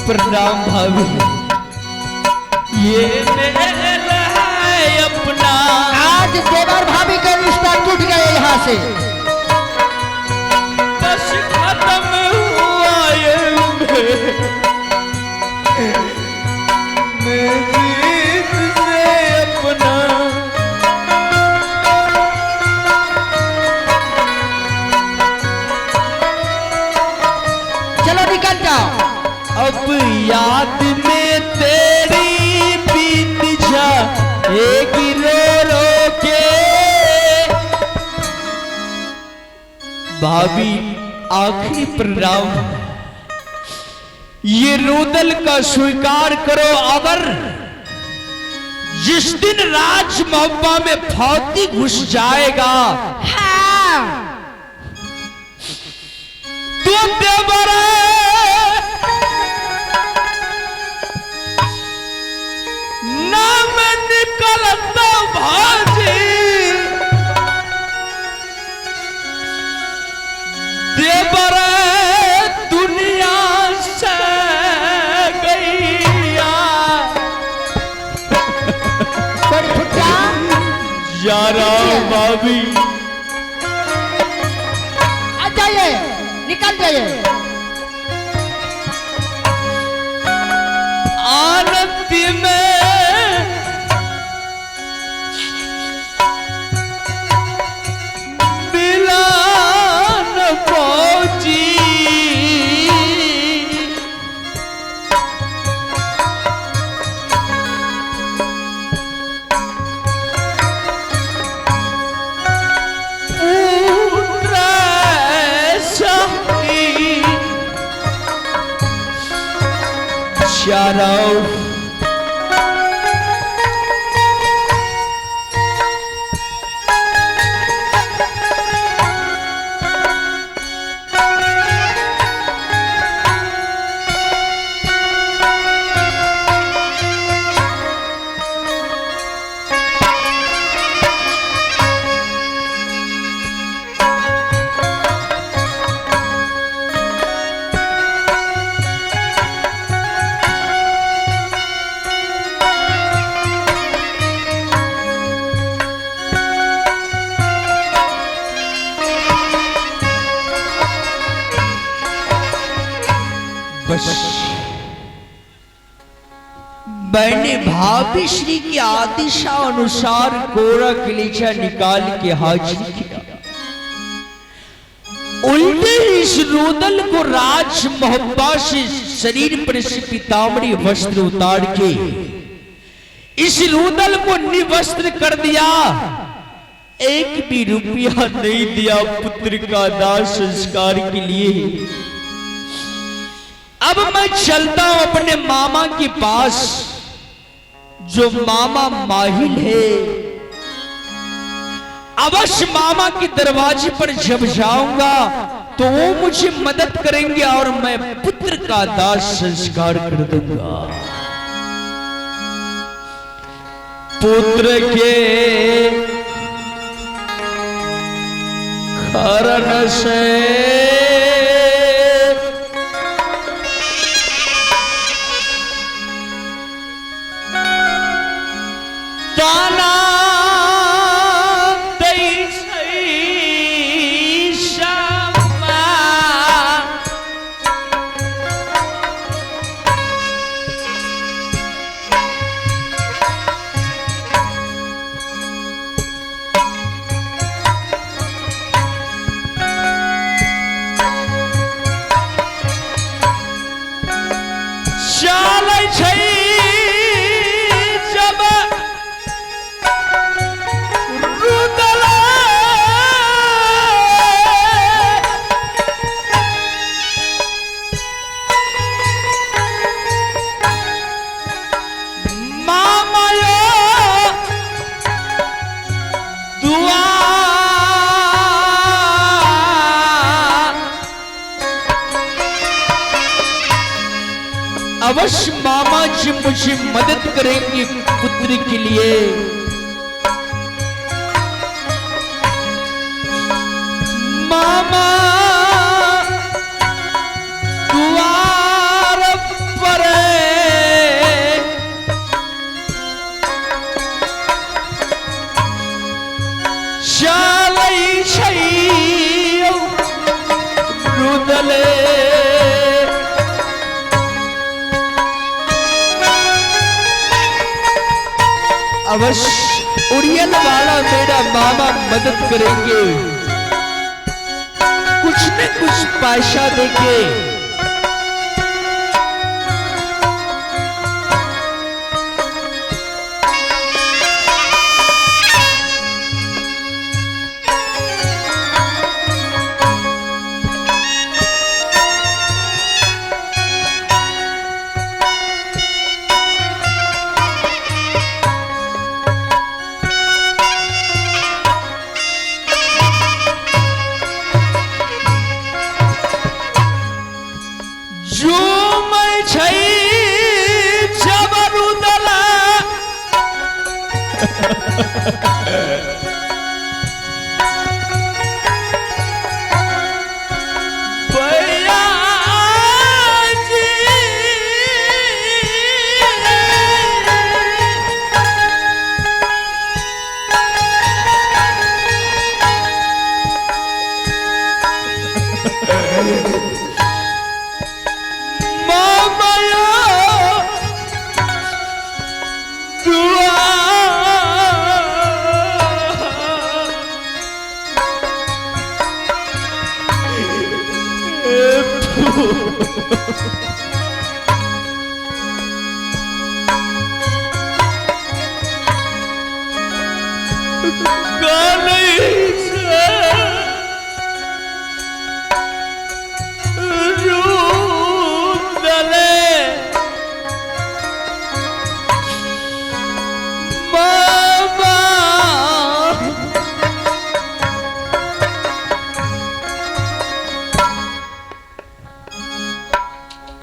प्रणाम भाभी। ये मेरा है अपना। आज देवर भाभी का रिश्ता टूट गया यहाँ से। बस खत्म हुआ ये मैं जीत से अपना। चलो निकल जाओ। अब याद में तेरी बीत जा एक रो रो के। भाभी आखिरी प्रणाम। ये रुदल का स्वीकार करो। अगर जिस दिन राज मोहब्बा में फौती घुस जाएगा हाँ। तो देवरा नाम निकलता भाजी। देवरा दुनिया से गईया। बड़ी फुटिया यारा भाभी आ जाइए, निकल जाइए। आनंद में मिलान पहुंची। पुत्र शाही चारों बस मैंने भाभी श्री की आदेशानुसार कोरा कलेजा निकाल के हाजिर किया। उल्टे इस रुदल को राज मोहब्बा से शरीर पर से पीताम्बरी वस्त्र उतार के इस रुदल को निवस्त्र कर दिया। एक भी रुपया नहीं दिया पुत्र का दाह संस्कार के लिए। अब मैं चलता हूं अपने मामा के पास, जो मामा माहिल है। अवश्य मामा के दरवाजे पर जब जाऊंगा तो वो मुझे मदद करेंगे और मैं पुत्र का दाह संस्कार कर दूंगा। पुत्र के कारण से ताना दई सई श्यामा। चलै छै जब अवश्य मामा जी मुझे मदद करेंगे पुत्र के लिए। मामा द्वार पर चालै छै रुदले अवश्य उड़ियल वाला मेरा मामा मदद करेंगे, कुछ न कुछ पैसा देंगे।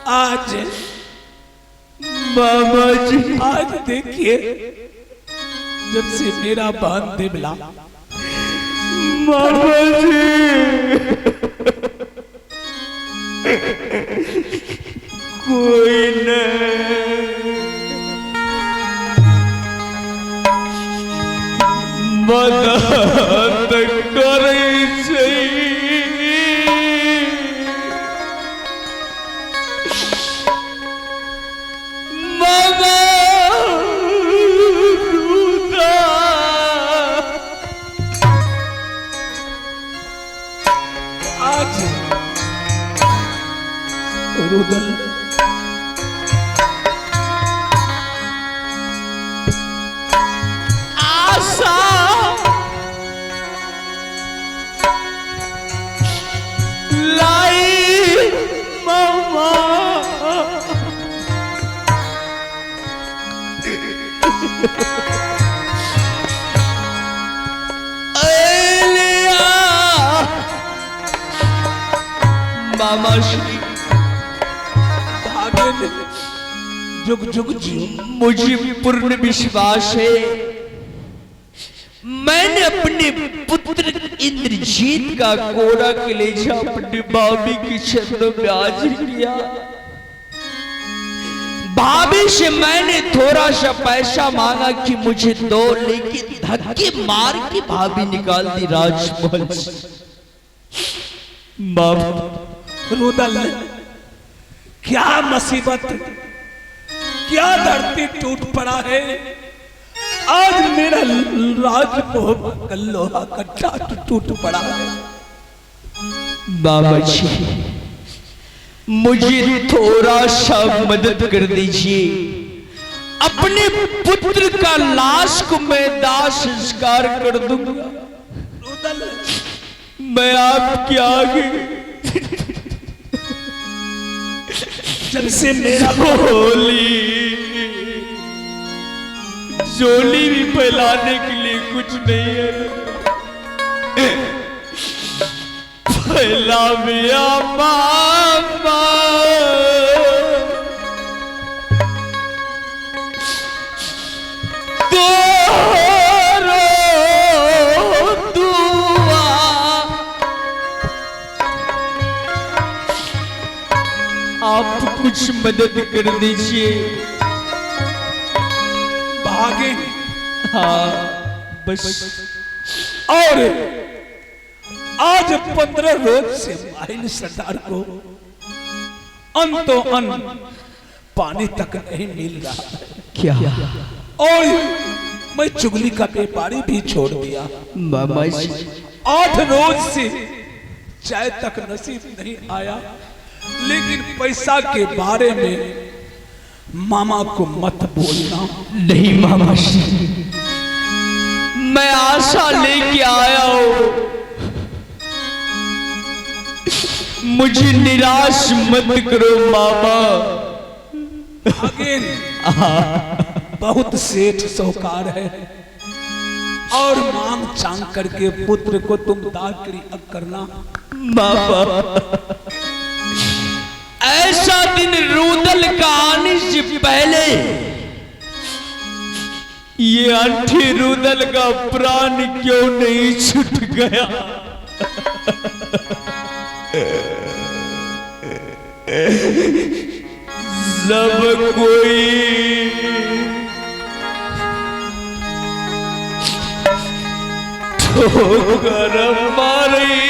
आज मामा जी आज देखिए जब से मेरा बांध दिबला मामा जी कोई नहीं मदद करे छै रुदल आशा लाई मामा मामा श्री जुग जुग जियो। मुझे पूर्ण विश्वास है मैंने अपने पुत्र इंद्रजीत का कोड़ा कलेजा अपने भाभी की चरणों में हाजिर किया। भाभी से मैंने थोड़ा सा पैसा मांगा कि मुझे दो, लेकिन धक्के मार के भाभी निकाल दी राजमहल से। रुदल क्या मुसीबत, क्या धरती टूट पड़ा है। आज मेरा राजमहल का लोहा कट्टा टूट पड़ा है। बाबा जी मुझे थोड़ा सा मदद कर दीजिए, अपने पुत्र का लाश को मैं दाह संस्कार कर दूंगा। मैं आपके आगे जब से मेरा झोली भी फैलाने के लिए कुछ नहीं है। फैला मिया मामा आप कुछ मदद कर दीजिए। भागे हाँ बस और आज 15 रोज से माहिल सरदार को अंतो अन पानी तक नहीं मिल रहा है। क्या? और मैं चुगली का व्यापारी भी छोड़ दिया। मामा जी 8 रोज से चाय तक नसीब नहीं आया। लेकिन पैसा के बारे में मामा को मत बोलना। नहीं मामा जी, मैं आशा लेके आया हूं, मुझे निराश मत करो मामा। अगेन बहुत सेठ सौकार है और मांग चांग करके पुत्र को तुम दाकरी अब करना। मामा ऐसा दिन रुदल का आने से पहले ये अंठी रुदल का प्राण क्यों नहीं छूट गया? सब कोई ठोकर मारे